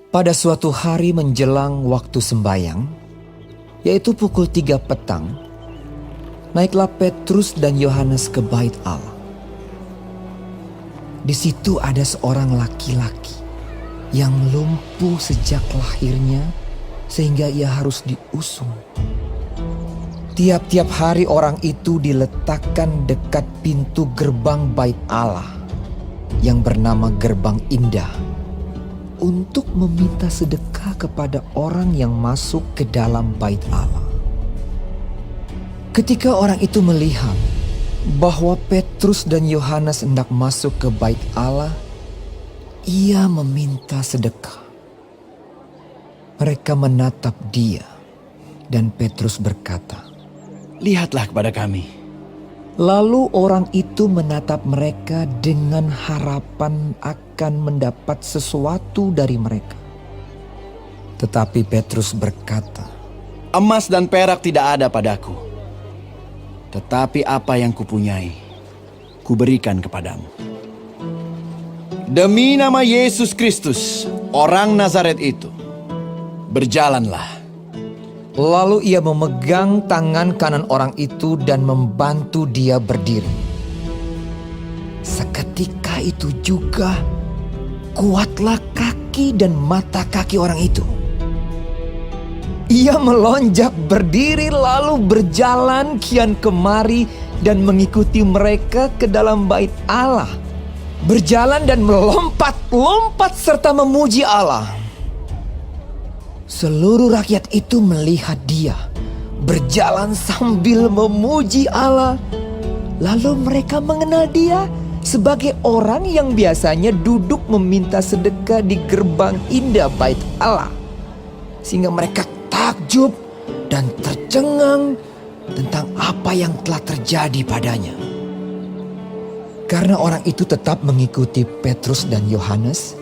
Pada suatu hari menjelang waktu sembayang, yaitu pukul 3 petang, naiklah Petrus dan Yohanes ke bait Allah. Di situ ada seorang laki-laki yang lumpuh sejak lahirnya sehingga ia harus diusung. Tiap-tiap hari orang itu diletakkan dekat pintu gerbang bait Allah yang bernama Gerbang Indah untuk meminta sedekah kepada orang yang masuk ke dalam bait Allah. Ketika orang itu melihat bahwa Petrus dan Yohanes hendak masuk ke bait Allah, ia meminta sedekah. Mereka menatap dia dan Petrus berkata, "Lihatlah kepada kami." Lalu orang itu menatap mereka dengan harapan akan mendapat sesuatu dari mereka. Tetapi Petrus berkata, "Emas dan perak tidak ada padaku. Tetapi apa yang kupunyai, kuberikan kepadamu. Demi nama Yesus Kristus, orang Nazaret itu, berjalanlah." Lalu ia memegang tangan kanan orang itu dan membantu dia berdiri. Seketika itu juga kuatlah kaki dan mata kaki orang itu. Ia melonjak berdiri lalu berjalan kian kemari dan mengikuti mereka ke dalam bait Allah. Berjalan dan melompat-lompat serta memuji Allah. Seluruh rakyat itu melihat dia berjalan sambil memuji Allah. Lalu mereka mengenal dia sebagai orang yang biasanya duduk meminta sedekah di gerbang indah bait Allah. Sehingga mereka takjub dan tercengang tentang apa yang telah terjadi padanya. Karena orang itu tetap mengikuti Petrus dan Yohanes,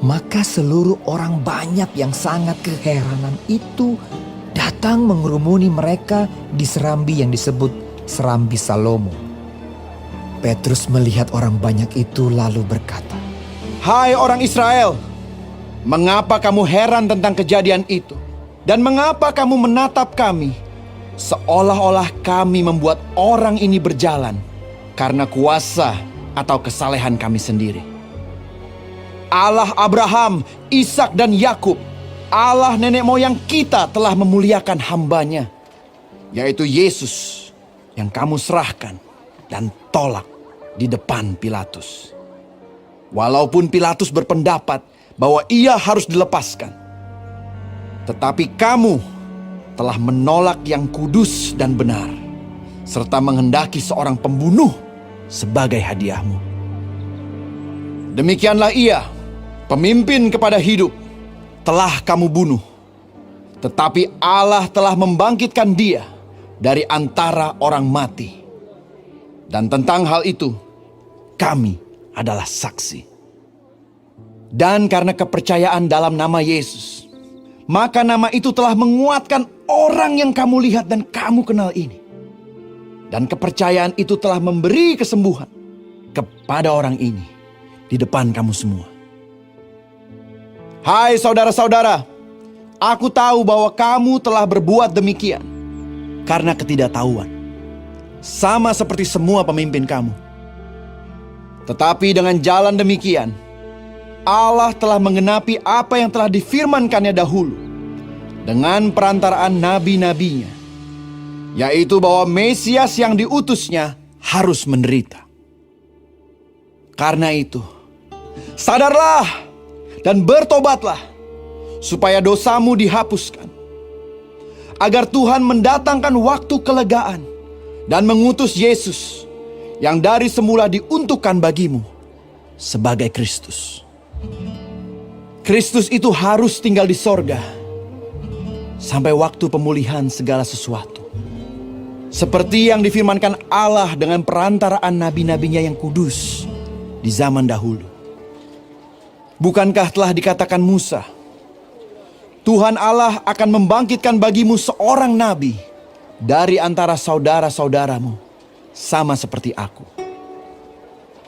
maka seluruh orang banyak yang sangat keheranan itu datang mengerumuni mereka di serambi yang disebut Serambi Salomo. Petrus melihat orang banyak itu lalu berkata, "Hai orang Israel, mengapa kamu heran tentang kejadian itu? Dan mengapa kamu menatap kami seolah-olah kami membuat orang ini berjalan karena kuasa atau kesalehan kami sendiri? Allah Abraham, Ishak dan Yakub, Allah nenek moyang kita telah memuliakan hambanya, yaitu Yesus yang kamu serahkan dan tolak di depan Pilatus. Walaupun Pilatus berpendapat bahwa ia harus dilepaskan, tetapi kamu telah menolak yang kudus dan benar, serta menghendaki seorang pembunuh sebagai hadiahmu. Demikianlah ia, pemimpin kepada hidup, telah kamu bunuh. Tetapi Allah telah membangkitkan dia dari antara orang mati. Dan tentang hal itu, kami adalah saksi. Dan karena kepercayaan dalam nama Yesus, maka nama itu telah menguatkan orang yang kamu lihat dan kamu kenal ini. Dan kepercayaan itu telah memberi kesembuhan kepada orang ini di depan kamu semua. Hai saudara-saudara, aku tahu bahwa kamu telah berbuat demikian karena ketidaktahuan, sama seperti semua pemimpin kamu. Tetapi dengan jalan demikian, Allah telah menggenapi apa yang telah difirmankannya dahulu dengan perantaraan nabi-nabinya, yaitu bahwa Mesias yang diutusnya harus menderita. Karena itu, sadarlah dan bertobatlah, supaya dosamu dihapuskan, agar Tuhan mendatangkan waktu kelegaan dan mengutus Yesus yang dari semula diuntukkan bagimu sebagai Kristus. Kristus itu harus tinggal di sorga sampai waktu pemulihan segala sesuatu, seperti yang difirmankan Allah dengan perantaraan nabi-nabinya yang kudus di zaman dahulu. Bukankah telah dikatakan Musa, Tuhan Allah akan membangkitkan bagimu seorang nabi dari antara saudara-saudaramu, sama seperti aku.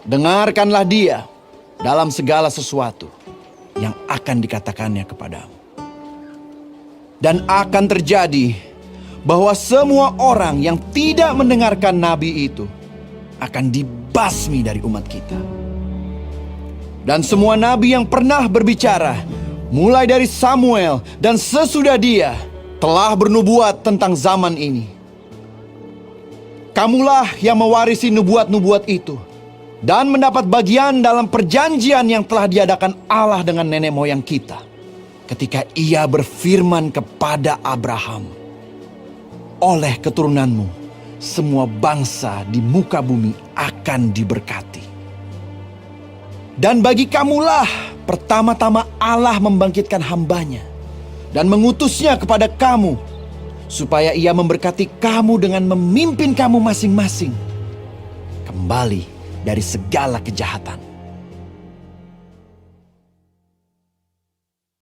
Dengarkanlah dia dalam segala sesuatu yang akan dikatakannya kepadamu. Dan akan terjadi bahwa semua orang yang tidak mendengarkan nabi itu akan dibasmi dari umat kita. Dan semua nabi yang pernah berbicara, mulai dari Samuel dan sesudah dia, telah bernubuat tentang zaman ini. Kamulah yang mewarisi nubuat-nubuat itu dan mendapat bagian dalam perjanjian yang telah diadakan Allah dengan nenek moyang kita ketika Ia berfirman kepada Abraham, "Oleh keturunanmu, semua bangsa di muka bumi akan diberkati." Dan bagi kamulah pertama-tama Allah membangkitkan hambanya dan mengutusnya kepada kamu, supaya Ia memberkati kamu dengan memimpin kamu masing-masing kembali dari segala kejahatan.